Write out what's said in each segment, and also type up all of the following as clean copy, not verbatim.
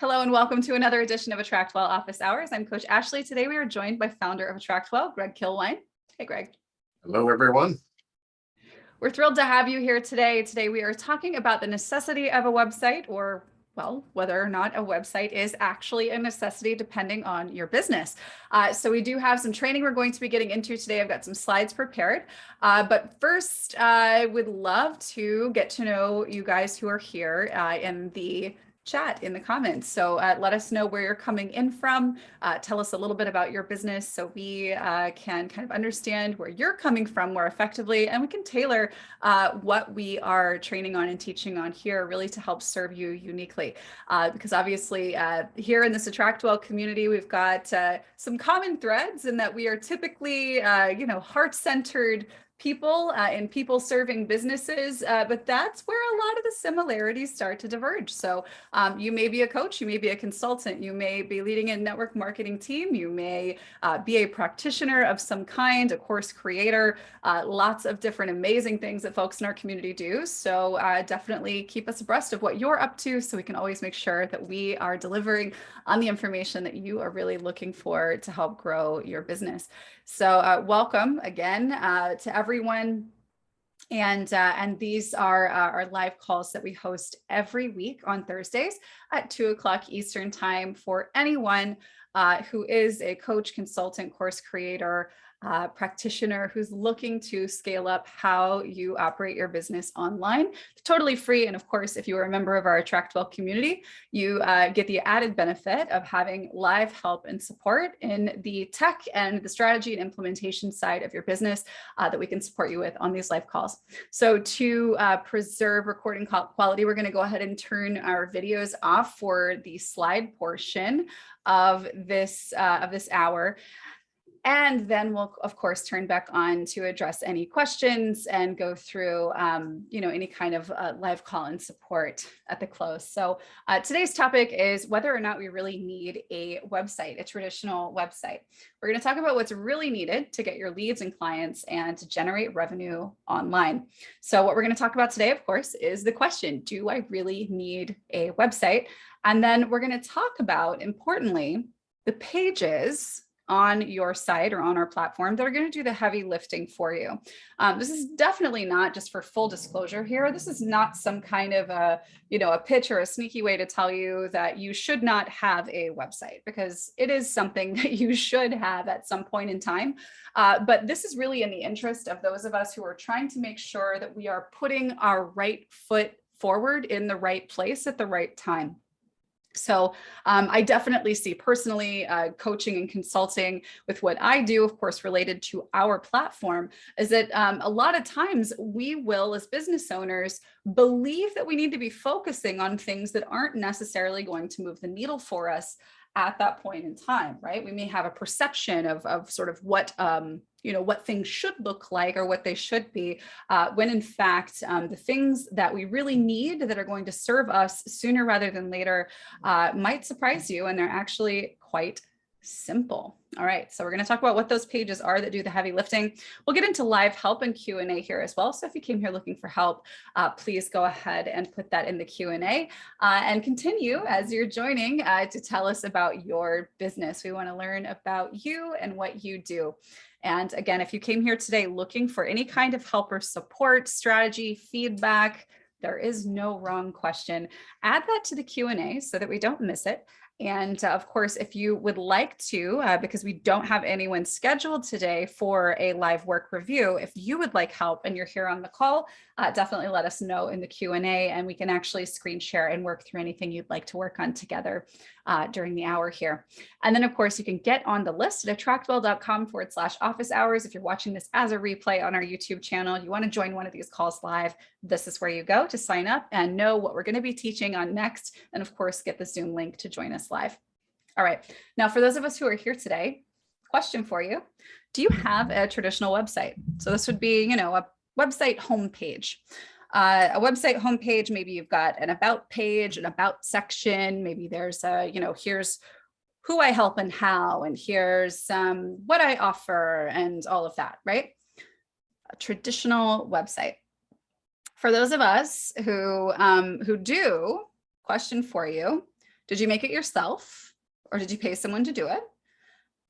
Hello and welcome to another edition of AttractWell Office Hours. I'm Coach Ashley. Today we are joined by founder of AttractWell, Greg Kilwine. Hey, Greg. Hello, everyone. We're thrilled to have you here today. Today we are talking about the necessity of a website, or well, whether or not a website is actually a necessity depending on your business. So we do have some training we're going to be getting into today. I've got some slides prepared. But first, I would love to get to know you guys who are here in the chat in the comments. So let us know where you're coming in from. Tell us a little bit about your business so we can kind of understand where you're coming from more effectively, and we can tailor what we are training on and teaching on here really to help serve you uniquely. Because obviously here in this AttractWell community, we've got some common threads in that we are typically, heart-centered people in people serving businesses, but that's where a lot of the similarities start to diverge. So you may be a coach, you may be a consultant, you may be leading a network marketing team, you may be a practitioner of some kind, a course creator, lots of different amazing things that folks in our community do. So definitely keep us abreast of what you're up to so we can always make sure that we are delivering on the information that you are really looking for to help grow your business. So welcome again to everyone. And these are our live calls that we host every week on Thursdays at 2 o'clock Eastern time for anyone who is a coach, consultant, course creator, practitioner who's looking to scale up how you operate your business online. It's totally free. And of course, if you are a member of our AttractWell community, you get the added benefit of having live help and support in the tech and the strategy and implementation side of your business that we can support you with on these live calls. So to preserve recording quality, we're going to go ahead and turn our videos off for the slide portion of this hour. And then we'll, of course, turn back on to address any questions and go through, any kind of live call and support at the close. So today's topic is whether or not we really need a website, a traditional website. We're going to talk about what's really needed to get your leads and clients and to generate revenue online. So what we're going to talk about today, of course, is the question, do I really need a website? And then we're going to talk about, importantly, the pages on your site or on our platform that are going to do the heavy lifting for you. This is definitely not, just for full disclosure here, this is not some kind of a pitch or a sneaky way to tell you that you should not have a website, because it is something that you should have at some point in time. But this is really in the interest of those of us who are trying to make sure that we are putting our right foot forward in the right place at the right time. So I definitely see personally coaching and consulting with what I do, of course, related to our platform, is that a lot of times we will, as business owners, believe that we need to be focusing on things that aren't necessarily going to move the needle for us at that point in time, right? We may have a perception of sort of what things should look like or what they should be, when in fact, the things that we really need that are going to serve us sooner rather than later might surprise you, and they're actually quite simple. All right, so we're going to talk about what those pages are that do the heavy lifting. We'll get into live help and Q&A here as well. So if you came here looking for help, please go ahead and put that in the Q&A and continue as you're joining to tell us about your business. We want to learn about you and what you do. And again, if you came here today looking for any kind of help or support, strategy, feedback, there is no wrong question. Add that to the Q&A so that we don't miss it. And of course, if you would like to, because we don't have anyone scheduled today for a live work review, if you would like help and you're here on the call, definitely let us know in the Q&A, and we can actually screen share and work through anything you'd like to work on together during the hour here. And then, of course, you can get on the list at attractwell.com/office hours. If you're watching this as a replay on our YouTube channel, you want to join one of these calls live, this is where you go to sign up and know what we're going to be teaching on next. And of course, get the Zoom link to join us live. All right. Now, for those of us who are here today, question for you. Do you have a traditional website? So this would be, a website homepage. A website homepage, maybe you've got an about page, an about section. Maybe there's a, here's who I help and how, and here's what I offer and all of that, right? A traditional website. For those of us who do, question for you, Did you make it yourself or did you pay someone to do it?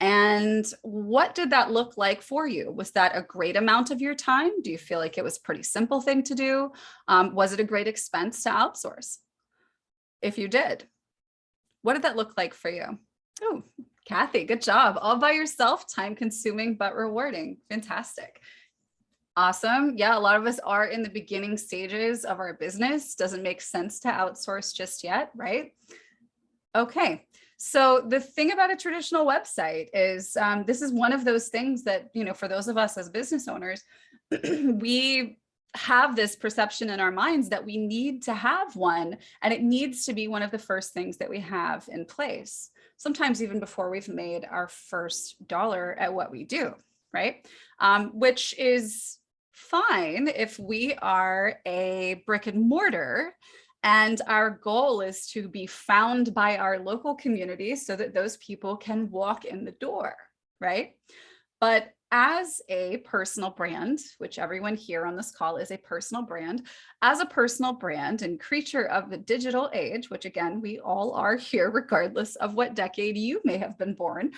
And what did that look like for you? Was that a great amount of your time? Do you feel like it was a pretty simple thing to do? Was it a great expense to outsource? If you did, what did that look like for you? Oh, Kathy, good job. All by yourself, time consuming, but rewarding. Fantastic. Awesome. Yeah, a lot of us are in the beginning stages of our business. Doesn't make sense to outsource just yet, right? Okay. So the thing about a traditional website is this is one of those things that, for those of us as business owners, we have this perception in our minds that we need to have one, and it needs to be one of the first things that we have in place. Sometimes even before we've made our first dollar at what we do, right? Which is fine if we are a brick and mortar and our goal is to be found by our local community so that those people can walk in the door, right? But as a personal brand, which everyone here on this call is a personal brand, as a personal brand and creature of the digital age, which again, we all are here, regardless of what decade you may have been born,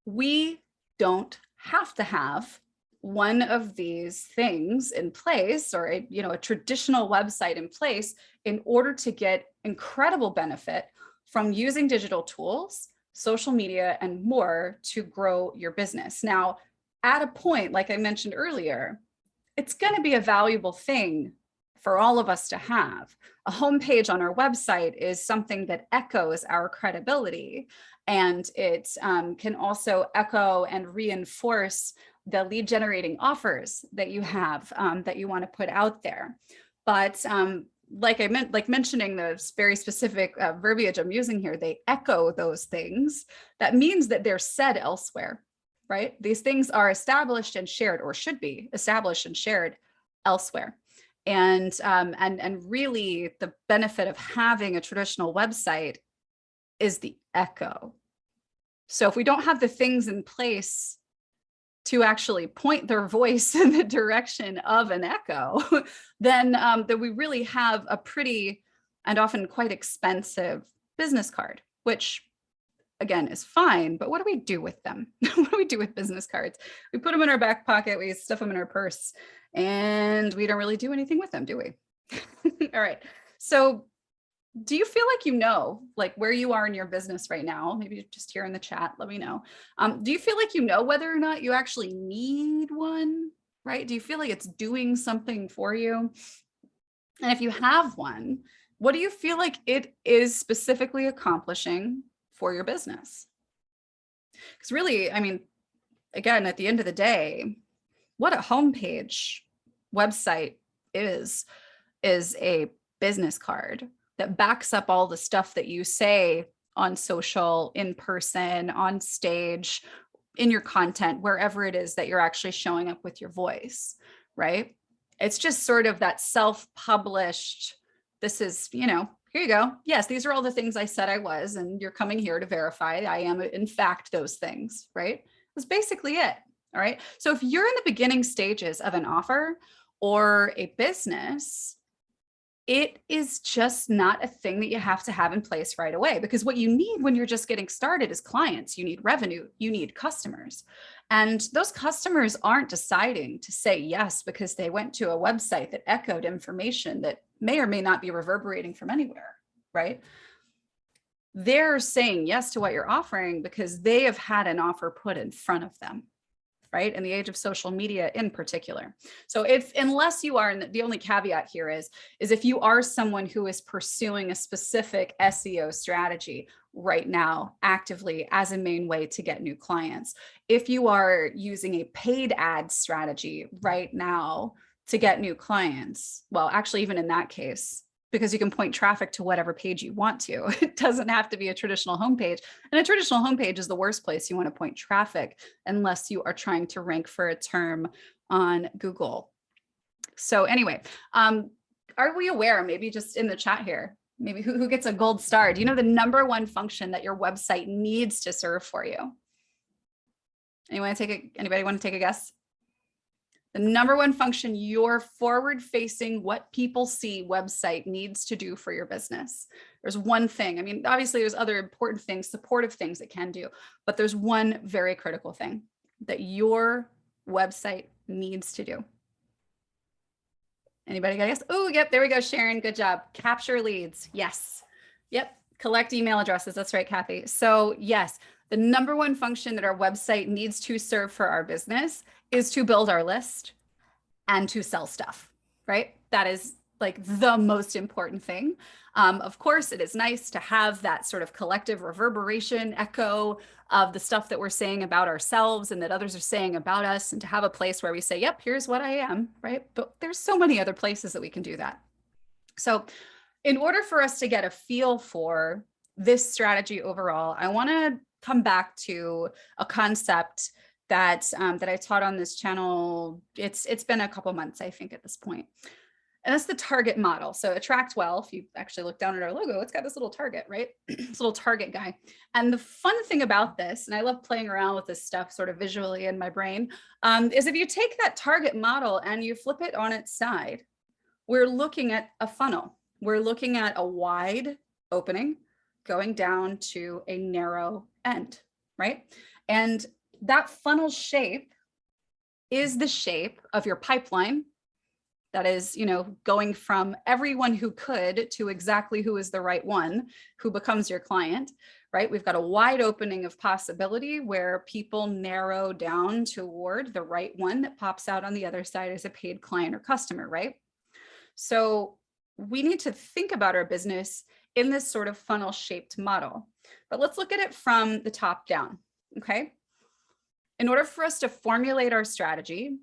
we don't have to have one of these things in place, or a traditional website in place, in order to get incredible benefit from using digital tools, social media, and more to grow your business. Now, at a point, like I mentioned earlier, it's going to be a valuable thing for all of us to have. A homepage on our website is something that echoes our credibility, and it can also echo and reinforce the lead generating offers that you have that you want to put out there. But like mentioning those very specific verbiage I'm using here, they echo those things. That means that they're said elsewhere, right? These things are established and shared, or should be established and shared elsewhere. And really the benefit of having a traditional website is the echo. So if we don't have the things in place to actually point their voice in the direction of an echo, then we really have a pretty and often quite expensive business card, which again is fine, but what do we do with them? What do we do with business cards? We put them in our back pocket, we stuff them in our purse, and we don't really do anything with them, do we? All right. So do you feel like where you are in your business right now? Maybe just here in the chat, let me know. Do you feel like whether or not you actually need one, right? Do you feel like it's doing something for you? And if you have one, what do you feel like it is specifically accomplishing for your business? Because really, again, at the end of the day, what a homepage website is a business card that backs up all the stuff that you say on social, in person, on stage, in your content, wherever it is that you're actually showing up with your voice, right? It's just sort of that self-published, this is, here you go. Yes, these are all the things I said I was, and you're coming here to verify I am in fact those things, right? That's basically it, all right? So if you're in the beginning stages of an offer or a business, it is just not a thing that you have to have in place right away, because what you need when you're just getting started is clients. You need revenue, you need customers. And those customers aren't deciding to say yes because they went to a website that echoed information that may or may not be reverberating from anywhere, right? They're saying yes to what you're offering because they have had an offer put in front of them, right? In the age of social media in particular. So unless you are, and the only caveat here is if you are someone who is pursuing a specific SEO strategy right now, actively as a main way to get new clients, if you are using a paid ad strategy right now to get new clients, well, actually, even in that case, because you can point traffic to whatever page you want to. It doesn't have to be a traditional homepage. And a traditional homepage is the worst place you want to point traffic unless you are trying to rank for a term on Google. So anyway, are we aware, maybe just in the chat here, maybe who gets a gold star? Do you know the number one function that your website needs to serve for you? Anybody want to take a guess? The number one function your forward-facing, what people see website needs to do for your business. There's one thing. I mean, obviously there's other important things, supportive things it can do, but there's one very critical thing that your website needs to do. Anybody got a guess? Oh, yep, there we go, Sharon. Good job. Capture leads. Yes. Yep. Collect email addresses. That's right, Kathy. So yes, the number one function that our website needs to serve for our business is to build our list and to sell stuff, right? That is like the most important thing. Of course, it is nice to have that sort of collective reverberation echo of the stuff that we're saying about ourselves and that others are saying about us, and to have a place where we say, yep, here's what I am, right? But there's so many other places that we can do that. So in order for us to get a feel for this strategy overall, I want to come back to a concept that that I taught on this channel. It's been a couple months, I think, at this point. And that's the target model. So AttractWell, if you actually look down at our logo, it's got this little target, right? This little target guy. And the fun thing about this, and I love playing around with this stuff sort of visually in my brain, is if you take that target model and you flip it on its side, we're looking at a funnel. We're looking at a wide opening going down to a narrow end, right? And that funnel shape is the shape of your pipeline. That is, you know, going from everyone who could to exactly who is the right one, who becomes your client, right? We've got a wide opening of possibility where people narrow down toward the right one that pops out on the other side as a paid client or customer, right? So we need to think about our business in this sort of funnel shaped model, but let's look at it from the top down, okay? In order for us to formulate our strategy,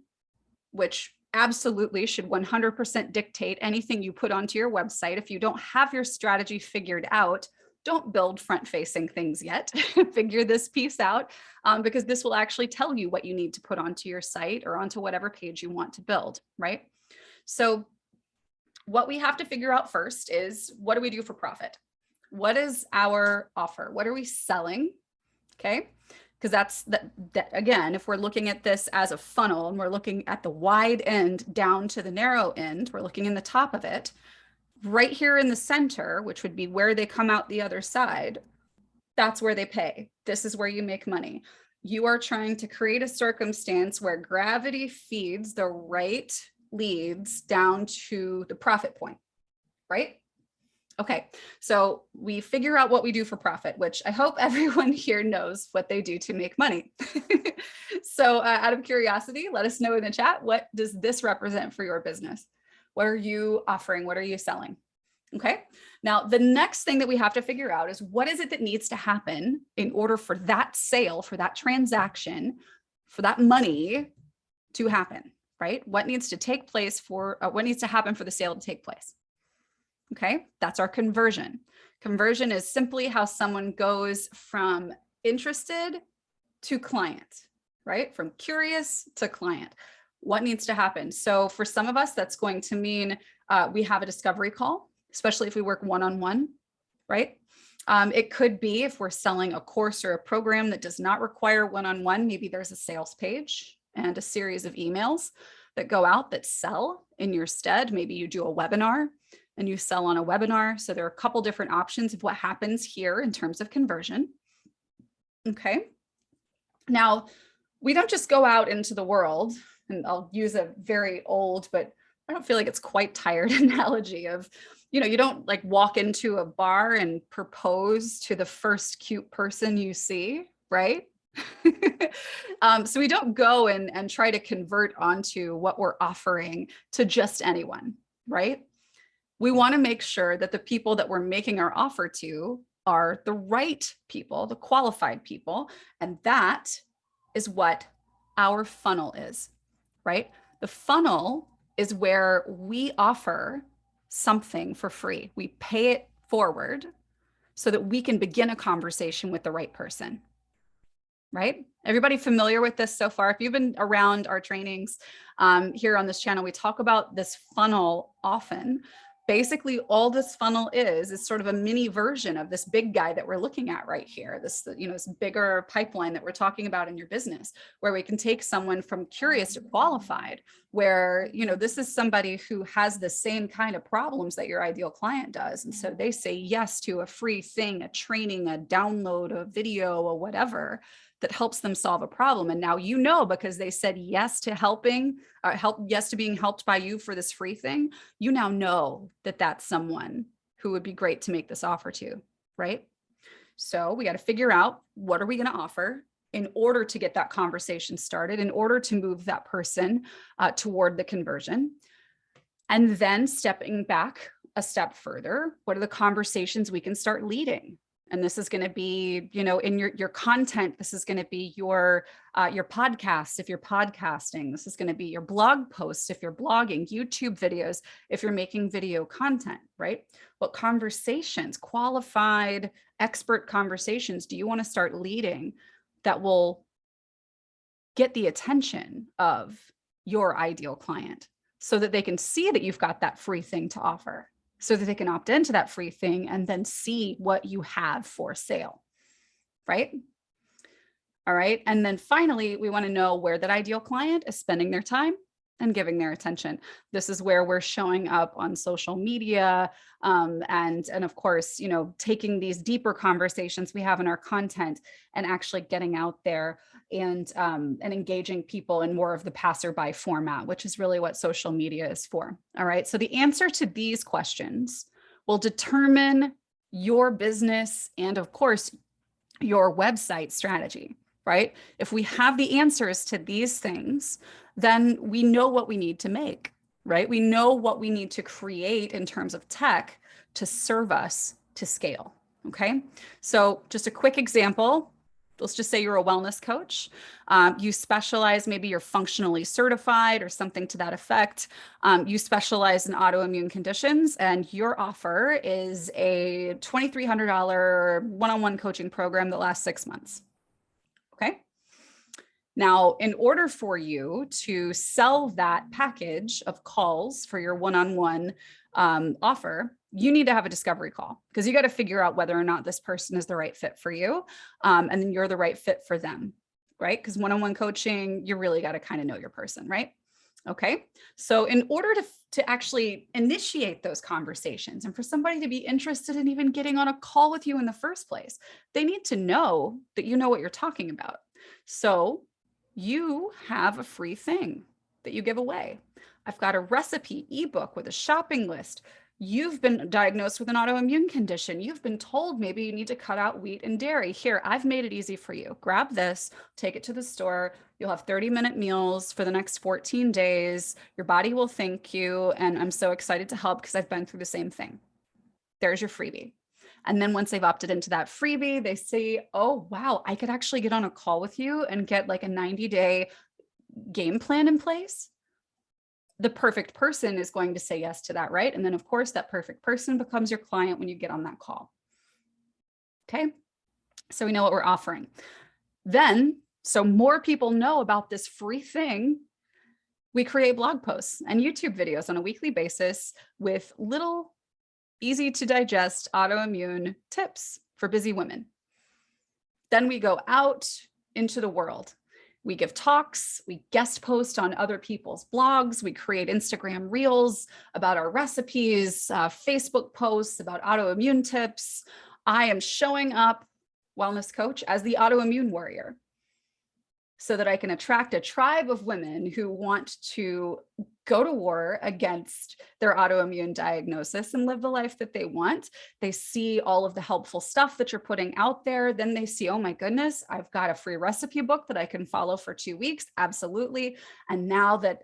which absolutely should 100% dictate anything you put onto your website. If you don't have your strategy figured out, don't build front-facing things yet. Figure this piece out, because this will actually tell you what you need to put onto your site or onto whatever page you want to build, right? So what we have to figure out first is, what do we do for profit? What is our offer? What are we selling? Okay. Because that's that again, if we're looking at this as a funnel and we're looking at the wide end down to the narrow end, we're looking in the top of it, right here in the center, which would be where they come out the other side, that's where they pay. This is where you make money. You are trying to create a circumstance where gravity feeds the right leads down to the profit point, right? Okay, so we figure out what we do for profit, which I hope everyone here knows what they do to make money. So out of curiosity, let us know in the chat, what does this represent for your business? What are you offering? What are you selling? Okay, now the next thing that we have to figure out is, what is it that needs to happen in order for that sale, for that transaction, for that money to happen, right? What needs to take place for, what needs to happen for the sale to take place? Okay, that's our conversion. Conversion is simply how someone goes from interested to client, right? From curious to client. What needs to happen? So for some of us, that's going to mean we have a discovery call, especially if we work one-on-one, right? It could be if we're selling a course or a program that does not require one-on-one, maybe there's a sales page and a series of emails that go out that sell in your stead. Maybe you do a webinar and you sell on a webinar. So there are a couple different options of what happens here in terms of conversion. Okay. Now, we don't just go out into the world, and I'll use a very old, but I don't feel like it's quite tired analogy of, you know, you don't like walk into a bar and propose to the first cute person you see, right? So we don't go and try to convert onto what we're offering to just anyone, right? We want to make sure that the people that we're making our offer to are the right people, the qualified people. And that is what our funnel is, right? The funnel is where we offer something for free. We pay it forward so that we can begin a conversation with the right person, right? Everybody familiar with this so far? If you've been around our trainings here on this channel, we talk about this funnel often. Basically, all this funnel is sort of a mini version of this big guy that we're looking at right here, this, this bigger pipeline that we're talking about in your business, where we can take someone from curious to qualified, where, this is somebody who has the same kind of problems that your ideal client does. And so they say yes to a free thing, a training, a download, a video, or whatever that helps them solve a problem. And now, because they said yes to yes to being helped by you for this free thing, you now know that that's someone who would be great to make this offer to, right? So we got to figure out, what are we going to offer in order to get that conversation started, in order to move that person toward the conversion. And then stepping back a step further, what are the conversations we can start leading? And this is going to be, in your content. This is going to be your podcast if you're podcasting. This is going to be your blog posts if you're blogging, YouTube videos if you're making video content, right? What conversations, qualified, expert conversations do you want to start leading that will get the attention of your ideal client, so that they can see that you've got that free thing to offer, so that they can opt into that free thing and then see what you have for sale, right? All right. And then finally, we want to know where that ideal client is spending their time and giving their attention. This is where we're showing up on social media, and of course, taking these deeper conversations we have in our content and actually getting out there and engaging people in more of the passerby format, which is really what social media is for. All right. So the answer to these questions will determine your business and, of course, your website strategy, right? If we have the answers to these things, then we know what we need to make, right? We know what we need to create in terms of tech to serve us to scale. Okay. So just a quick example. Let's just say you're a wellness coach. You specialize, maybe you're functionally certified or something to that effect. You specialize in autoimmune conditions, and your offer is a $2,300 one-on-one coaching program that lasts 6 months. Okay. Now, in order for you to sell that package of calls for your one-on-one offer, you need to have a discovery call, because you got to figure out whether or not this person is the right fit for you. And then you're the right fit for them, right? Because one-on-one coaching, you really got to kind of know your person, right? Okay. So in order to actually initiate those conversations, and for somebody to be interested in even getting on a call with you in the first place, they need to know that you know what you're talking about. So you have a free thing that you give away. I've got a recipe ebook with a shopping list. You've been diagnosed with an autoimmune condition. You've been told maybe you need to cut out wheat and dairy. Here, I've made it easy for you. Grab this, take it to the store. You'll have 30-minute meals for the next 14 days. Your body will thank you. And I'm so excited to help because I've been through the same thing. There's your freebie. And then once they've opted into that freebie, they say, oh, wow, I could actually get on a call with you and get like a 90-day game plan in place. The perfect person is going to say yes to that, right? And then, of course, that perfect person becomes your client when you get on that call. Okay. So we know what we're offering. Then, so more people know about this free thing, we create blog posts and YouTube videos on a weekly basis with little easy to digest autoimmune tips for busy women. Then we go out into the world. We give talks, we guest post on other people's blogs, we create Instagram reels about our recipes, Facebook posts about autoimmune tips. I am showing up, wellness coach, as the autoimmune warrior, so that I can attract a tribe of women who want to go to war against their autoimmune diagnosis and live the life that they want. They see all of the helpful stuff that you're putting out there. Then they see, oh my goodness, I've got a free recipe book that I can follow for 2 weeks. Absolutely. And now that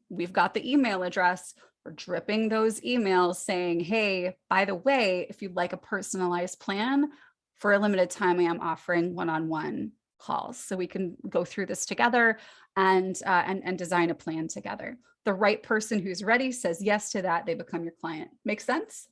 we've got the email address, we're dripping those emails saying, hey, by the way, if you'd like a personalized plan, for a limited time, I am offering one-on-one calls, so we can go through this together and design a plan together. The right person who's ready says yes to that, they become your client. Make sense?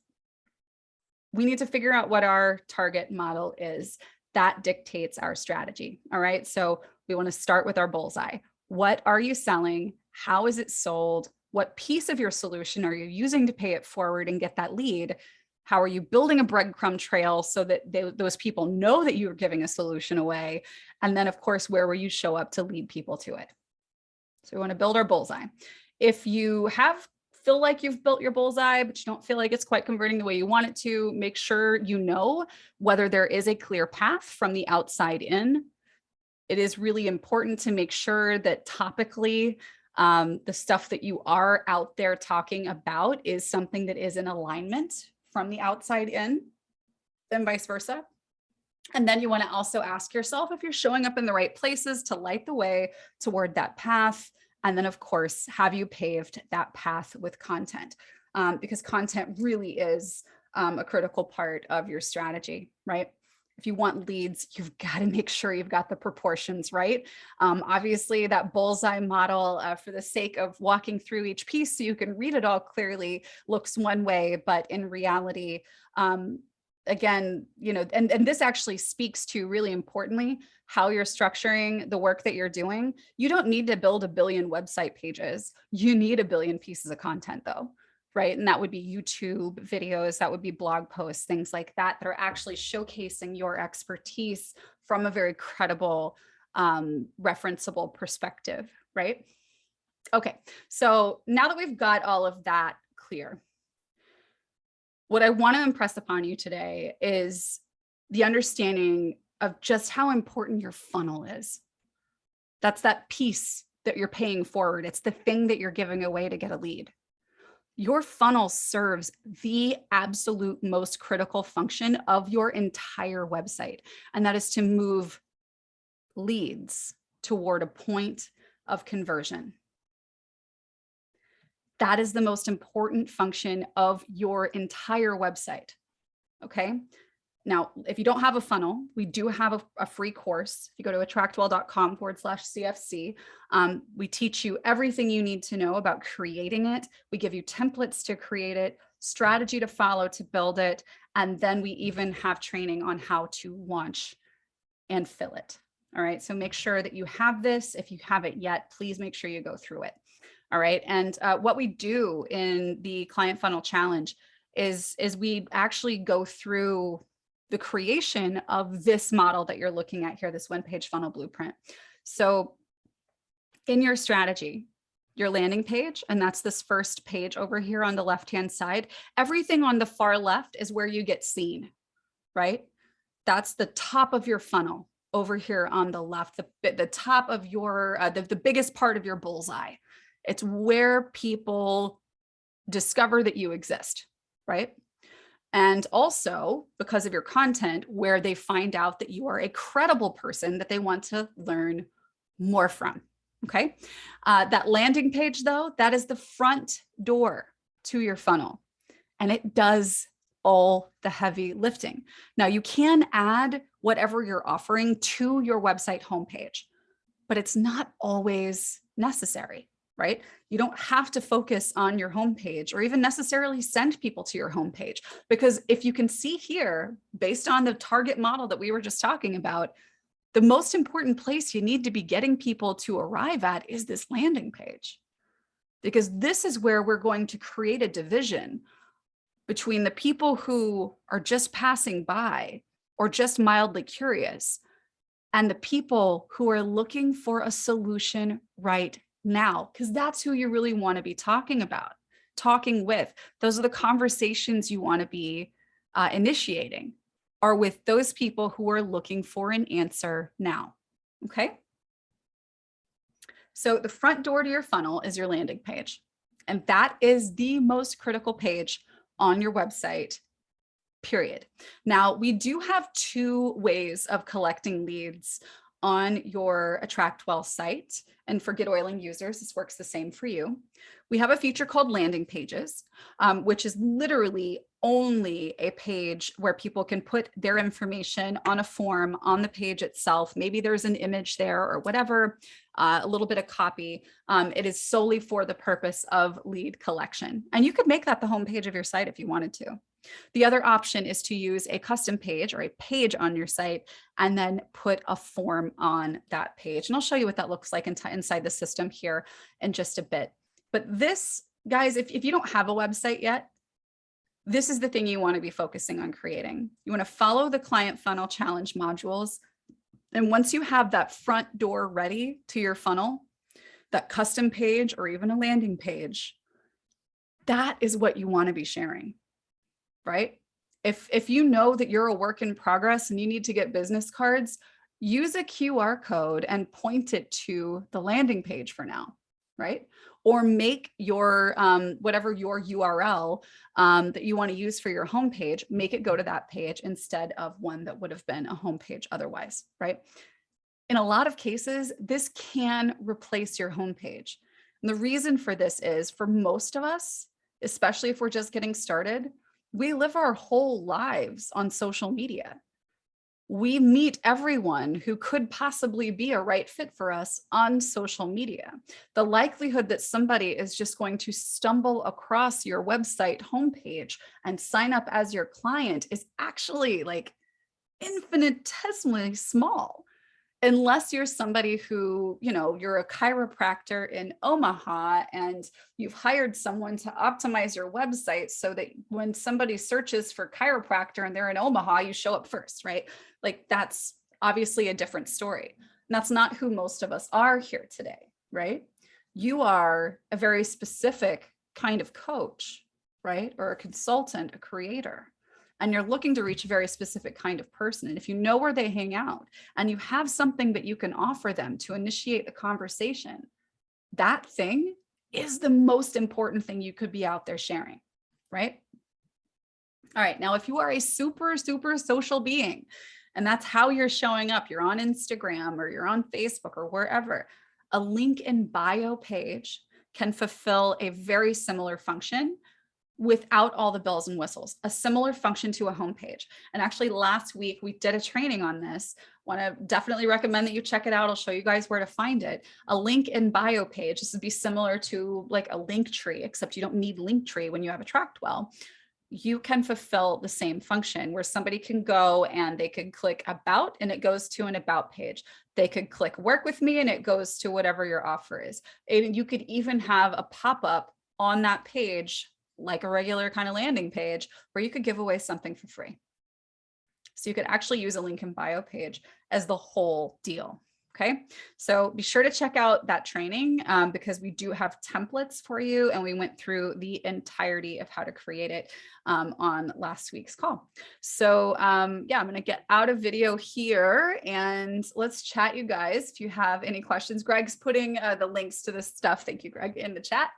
We need to figure out what our target model is. That dictates our strategy. All right. So we want to start with our bullseye. What are you selling? How is it sold? What piece of your solution are you using to pay it forward and get that lead? How are you building a breadcrumb trail so that those people know that you're giving a solution away? And then, of course, where will you show up to lead people to it? So we want to build our bullseye. If you feel like you've built your bullseye, but you don't feel like it's quite converting the way you want it to, make sure you know whether there is a clear path from the outside in. It is really important to make sure that topically, the stuff that you are out there talking about is something that is in alignment from the outside in, and vice versa. And then you want to also ask yourself if you're showing up in the right places to light the way toward that path. And then, of course, have you paved that path with content? Because content really is a critical part of your strategy, right? If you want leads, you've got to make sure you've got the proportions right. Obviously, that bullseye model, for the sake of walking through each piece so you can read it all clearly, looks one way, but in reality, again, and this actually speaks to, really importantly, how you're structuring the work that you're doing. You don't need to build 1 billion website pages. You need 1 billion pieces of content, though. Right? And that would be YouTube videos, that would be blog posts, things like that are actually showcasing your expertise from a very credible, referenceable perspective, right? Okay, so now that we've got all of that clear, what I want to impress upon you today is the understanding of just how important your funnel is. That's that piece that you're paying forward. It's the thing that you're giving away to get a lead. Your funnel serves the absolute most critical function of your entire website, and that is to move leads toward a point of conversion. That is the most important function of your entire website, okay? Now, if you don't have a funnel, we do have a free course. If you go to attractwell.com/CFC, we teach you everything you need to know about creating it. We give you templates to create it, strategy to follow to build it, and then we even have training on how to launch and fill it. All right, so make sure that you have this. If you haven't yet, please make sure you go through it. All right, and what we do in the Client Funnel Challenge is we actually go through the creation of this model that you're looking at here, this one-page funnel blueprint. So in your strategy, your landing page, and that's this first page over here on the left-hand side, everything on the far left is where you get seen, right? That's the top of your funnel over here on the left, the top of your, the biggest part of your bullseye. It's where people discover that you exist, right? And also, because of your content, where they find out that you are a credible person that they want to learn more from, okay? That landing page, though, that is the front door to your funnel, and it does all the heavy lifting. Now, you can add whatever you're offering to your website homepage, but it's not always necessary, right? You don't have to focus on your homepage or even necessarily send people to your homepage, because if you can see here, based on the target model that we were just talking about, the most important place you need to be getting people to arrive at is this landing page, because this is where we're going to create a division between the people who are just passing by or just mildly curious and the people who are looking for a solution right now, because that's who you really want to be talking with. Those are the conversations you want to be initiating, are with those people who are looking for an answer now. Okay. So the front door to your funnel is your landing page, and that is the most critical page on your website, period. Now, we do have 2 ways of collecting leads on your AttractWell site. And for Get Oiling users, this works the same for you. We have a feature called landing pages, which is literally only a page where people can put their information on a form on the page itself. Maybe there's an image there or whatever, a little bit of copy. It is solely for the purpose of lead collection. And you could make that the homepage of your site if you wanted to. The other option is to use a custom page or a page on your site and then put a form on that page. And I'll show you what that looks like inside the system here in just a bit. But this, guys, if you don't have a website yet, this is the thing you want to be focusing on creating. You want to follow the client funnel challenge modules. And once you have that front door ready to your funnel, that custom page or even a landing page, that is what you want to be sharing, right? If you know that you're a work in progress and you need to get business cards, use a QR code and point it to the landing page for now, right? Or make your, whatever your URL that you want to use for your homepage, make it go to that page instead of one that would have been a homepage otherwise, right? In a lot of cases, this can replace your homepage. And the reason for this is, for most of us, especially if we're just getting started, we live our whole lives on social media. We meet everyone who could possibly be a right fit for us on social media. The likelihood that somebody is just going to stumble across your website homepage and sign up as your client is actually like infinitesimally small. Unless you're somebody who, you know, you're a chiropractor in Omaha and you've hired someone to optimize your website so that when somebody searches for chiropractor and they're in Omaha, you show up first, right? Like that's obviously a different story. And that's not who most of us are here today, right? You are a very specific kind of coach, right? Or a consultant, a creator. And you're looking to reach a very specific kind of person. And if you know where they hang out and you have something that you can offer them to initiate the conversation, that thing is the most important thing you could be out there sharing, right? All right, now if you are a super, super social being, and that's how you're showing up, you're on Instagram or you're on Facebook or wherever, a link in bio page can fulfill a very similar function without all the bells and whistles, a similar function to a homepage. And actually last week we did a training on this. Want to definitely recommend that you check it out. I'll show you guys where to find it. A link in bio page, this would be similar to like a link tree, except you don't need link tree when you have AttractWell. You can fulfill the same function where somebody can go and they could click about and it goes to an about page. They could click work with me and it goes to whatever your offer is. And you could even have a pop-up on that page like a regular kind of landing page where you could give away something for free. So you could actually use a link in bio page as the whole deal. Okay, so be sure to check out that training because we do have templates for you and we went through the entirety of how to create it on last week's call. So yeah, I'm going to get out of video here and let's chat, you guys. If you have any questions, Greg's putting the links to this stuff. Thank you, Greg, in the chat.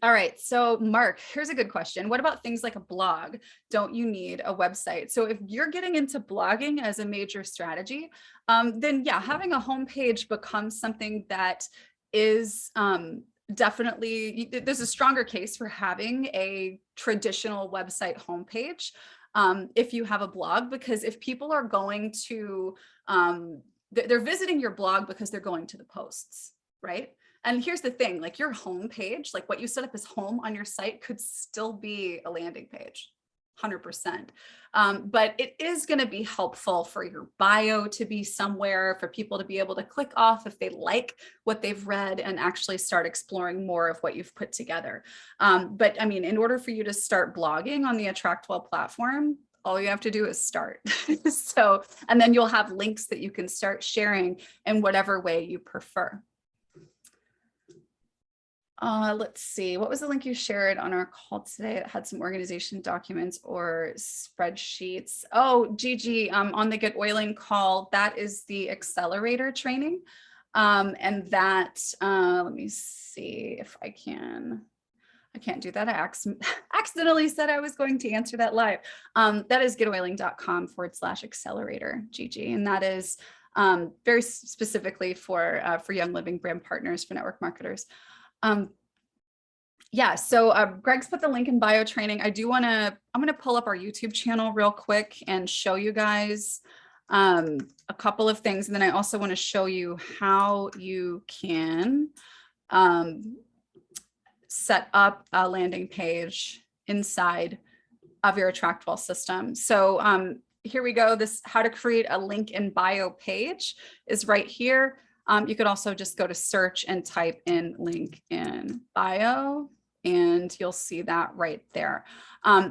All right, so Mark, here's a good question. What about things like a blog? Don't you need a website? So if you're getting into blogging as a major strategy, then yeah, having a homepage becomes something that is definitely, there's a stronger case for having a traditional website homepage if you have a blog, because if people are going to, they're visiting your blog because they're going to the posts, right? And here's the thing, like your home page, like what you set up as home on your site could still be a landing page, 100%. But it is going to be helpful for your bio to be somewhere for people to be able to click off if they like what they've read and actually start exploring more of what you've put together. But I mean, in order for you to start blogging on the AttractWell platform, all you have to do is start. So, and then you'll have links that you can start sharing in whatever way you prefer. Let's see, what was the link you shared on our call today that had some organization documents or spreadsheets? Oh, Gigi, on the Get Oiling call, that is the accelerator training. And that, let me see if I can. I can't do that. I accidentally said I was going to answer that live. That is getoiling.com/accelerator, Gigi. And that is very specifically for Young Living brand partners, for network marketers. Yeah, so Greg's put the link in bio training. I'm going to pull up our YouTube channel real quick and show you guys a couple of things. And then I also want to show you how you can set up a landing page inside of your AttractWell system. So here we go. This how to create a link in bio page is right here. You could also just go to search and type in link in bio, and you'll see that right there.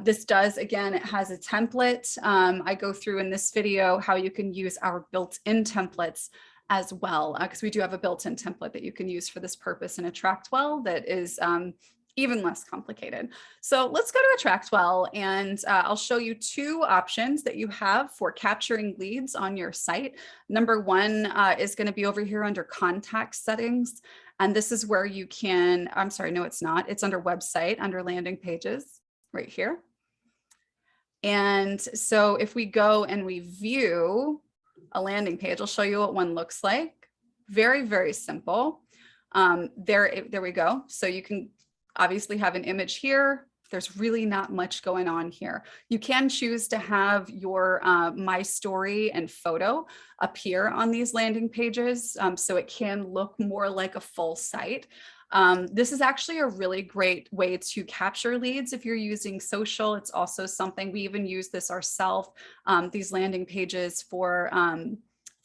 This does, again, it has a template. I go through in this video how you can use our built-in templates as well, because we do have a built-in template that you can use for this purpose in AttractWell that is even less complicated. So let's go to AttractWell, and I'll show you two options that you have for capturing leads on your site. Number one is going to be over here under contact settings. And this is where you can, I'm sorry, no, it's not. It's under website, under landing pages right here. And so if we go and we view a landing page, I'll show you what one looks like. Very, very simple. There we go. So you can obviously have an image here. There's really not much going on here. You can choose to have your My Story and photo appear on these landing pages, so it can look more like a full site. This is actually a really great way to capture leads if you're using social. It's also something we even use this ourselves, these landing pages for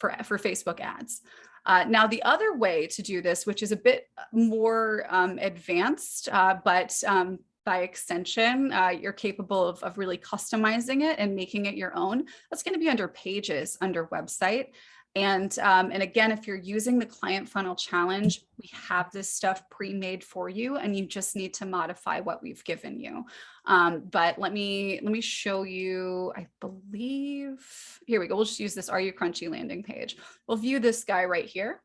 Facebook ads. Now, the other way to do this, which is a bit more advanced, but by extension, you're capable of really customizing it and making it your own. That's going to be under pages, under website. And again, if you're using the Client Funnel Challenge, we have this stuff pre-made for you, and you just need to modify what we've given you. But let me show you, I believe, here we go. We'll just use this Are You Crunchy landing page. We'll view this guy right here.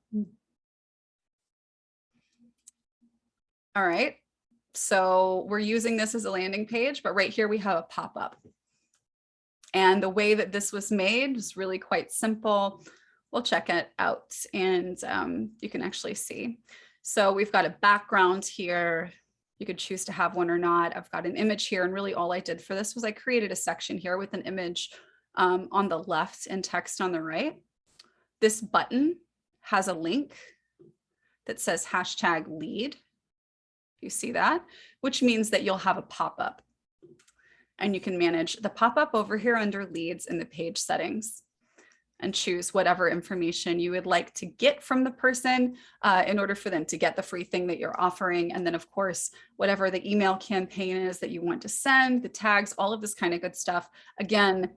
All right. So we're using this as a landing page, but right here we have a pop-up. And the way that this was made is really quite simple. We'll check it out, and you can actually see. So we've got a background here. You could choose to have one or not. I've got an image here, and really all I did for this was I created a section here with an image on the left and text on the right. This button has a link that says #lead. You see that, which means that you'll have a pop-up, and you can manage the pop-up over here under leads in the page settings and choose whatever information you would like to get from the person in order for them to get the free thing that you're offering. And then of course, whatever the email campaign is that you want to send, the tags, all of this kind of good stuff. Again,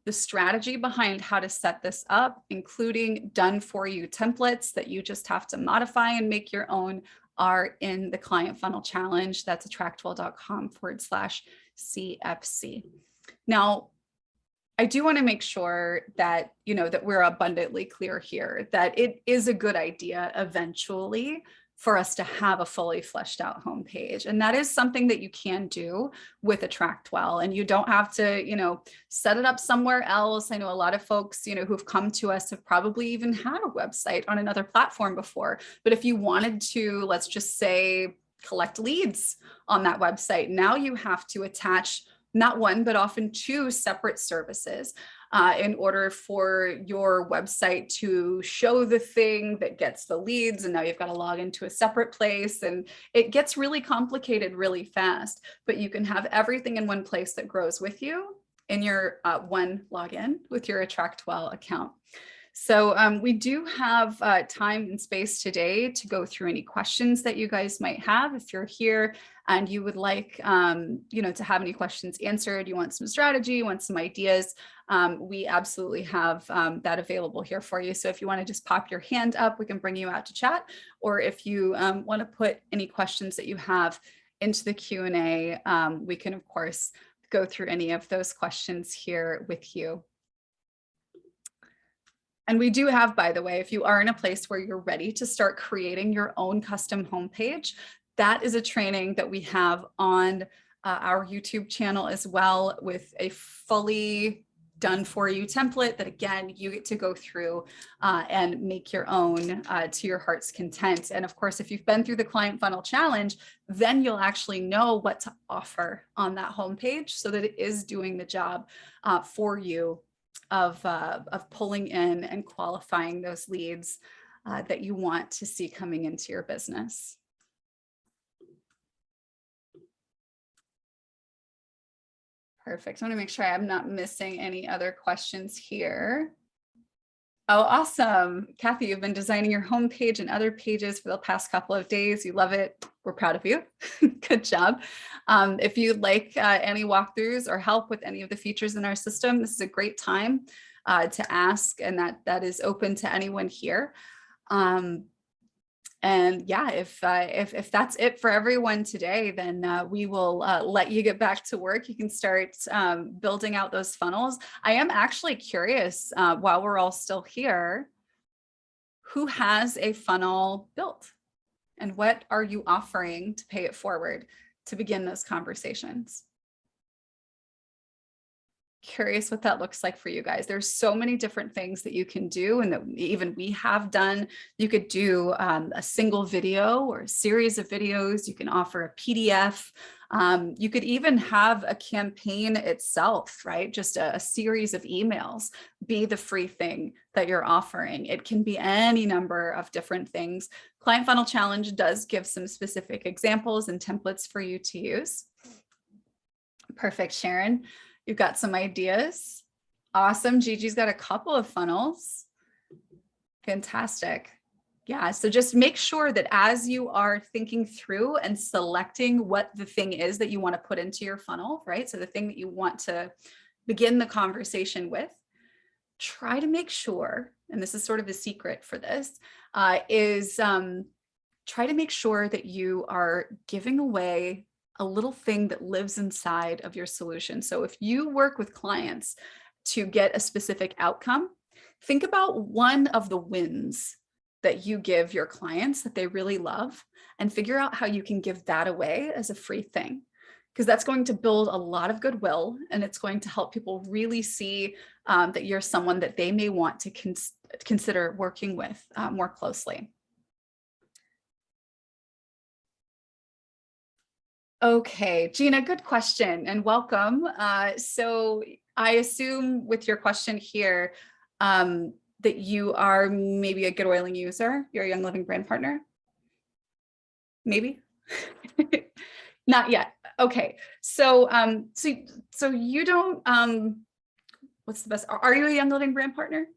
the strategy behind how to set this up, including done for you templates that you just have to modify and make your own, are in the Client Funnel Challenge. That's attractwell.com/CFC. Now, I do want to make sure that, that we're abundantly clear here, that it is a good idea eventually for us to have a fully fleshed out homepage. And that is something that you can do with AttractWell, and you don't have to, set it up somewhere else. I know a lot of folks, who've come to us have probably even had a website on another platform before. But if you wanted to, let's just say, collect leads on that website, now you have to attach not one, but often two separate services in order for your website to show the thing that gets the leads. And now you've got to log into a separate place, and it gets really complicated really fast, but you can have everything in one place that grows with you in your one login with your AttractWell account. So we do have time and space today to go through any questions that you guys might have. If you're here and you would like, to have any questions answered, you want some strategy, you want some ideas, we absolutely have that available here for you. So if you want to just pop your hand up, we can bring you out to chat. Or if you want to put any questions that you have into the Q&A, we can, of course, go through any of those questions here with you. And we do have, by the way, if you are in a place where you're ready to start creating your own custom homepage, that is a training that we have on our YouTube channel as well, with a fully done for you template that, again, you get to go through and make your own to your heart's content. And of course, if you've been through the Client Funnel Challenge, then you'll actually know what to offer on that homepage so that it is doing the job for you of pulling in and qualifying those leads that you want to see coming into your business. Perfect. I want to make sure I'm not missing any other questions here. Oh, awesome. Kathy, you've been designing your homepage and other pages for the past couple of days. You love it. We're proud of you. Good job. If you'd like any walkthroughs or help with any of the features in our system, this is a great time to ask, and that is open to anyone here. And yeah, if that's it for everyone today, then we will let you get back to work. You can start building out those funnels. I am actually curious, while we're all still here, who has a funnel built? And what are you offering to pay it forward to begin those conversations? Curious what that looks like for you guys. There's so many different things that you can do, and that even we have done. You could do a single video or a series of videos. You can offer a PDF. You could even have a campaign itself, right? Just a series of emails be the free thing that you're offering. It can be any number of different things. Client Funnel Challenge does give some specific examples and templates for you to use. Perfect, Sharon. You've got some ideas. Awesome. Gigi's got a couple of funnels. Fantastic. Yeah, so just make sure that as you are thinking through and selecting what the thing is that you want to put into your funnel, right? So the thing that you want to begin the conversation with, try to make sure, and this is sort of the secret for this, is try to make sure that you are giving away a little thing that lives inside of your solution. So if you work with clients to get a specific outcome, think about one of the wins that you give your clients that they really love, and figure out how you can give that away as a free thing, because that's going to build a lot of goodwill, and it's going to help people really see that you're someone that they may want to consider working with more closely. Okay, Gina, good question and welcome. So I assume with your question here that you are maybe a Get Oiling user. You're a Young Living brand partner? Maybe? Not yet. Okay, so so you don't, what's the best, are you a Young Living brand partner?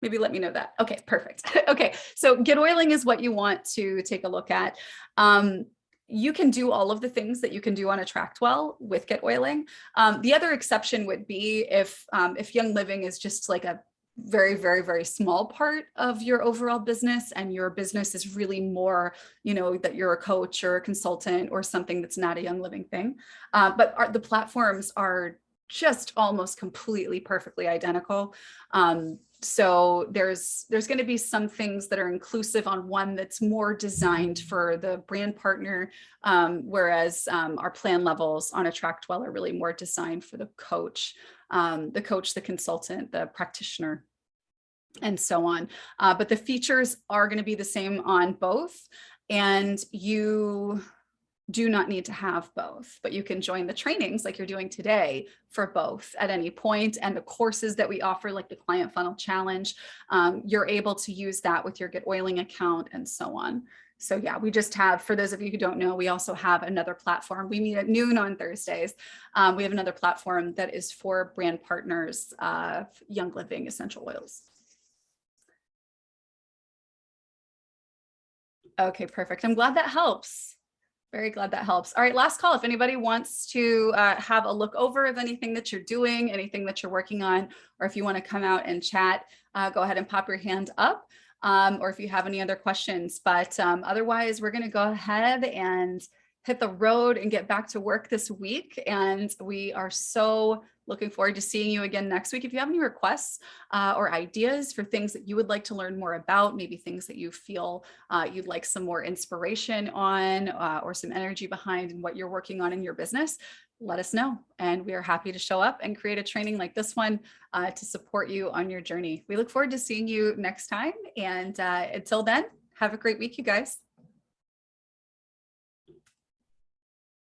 Maybe let me know that. Okay, perfect. Okay, so Get Oiling is what you want to take a look at. You can do all of the things that you can do on AttractWell with Get Oiling. The other exception would be if Young Living is just like a very, very, very small part of your overall business, and your business is really more, you know, that you're a coach or a consultant or something that's not a Young Living thing. But the platforms are just almost completely perfectly identical. So there's going to be some things that are inclusive on one that's more designed for the brand partner, whereas our plan levels on AttractWell are really more designed for the coach, the consultant, the practitioner, and so on. But the features are going to be the same on both, and you do not need to have both, but you can join the trainings like you're doing today for both at any point. And the courses that we offer, like the Client Funnel Challenge, you're able to use that with your Get Oiling account and so on. So yeah, we just have, for those of you who don't know, we also have another platform. We meet at noon on Thursdays. We have another platform that is for brand partners of Young Living essential oils. Okay, perfect. I'm glad that helps. Very glad that helps. All right, last call. If anybody wants to have a look over of anything that you're doing, anything that you're working on, or if you want to come out and chat, go ahead and pop your hand up, or if you have any other questions. But otherwise, we're going to go ahead and hit the road and get back to work this week. And we are so looking forward to seeing you again next week. If you have any requests or ideas for things that you would like to learn more about, maybe things that you feel you'd like some more inspiration on or some energy behind in what you're working on in your business, let us know. And we are happy to show up and create a training like this one to support you on your journey. We look forward to seeing you next time. And until then, have a great week, you guys.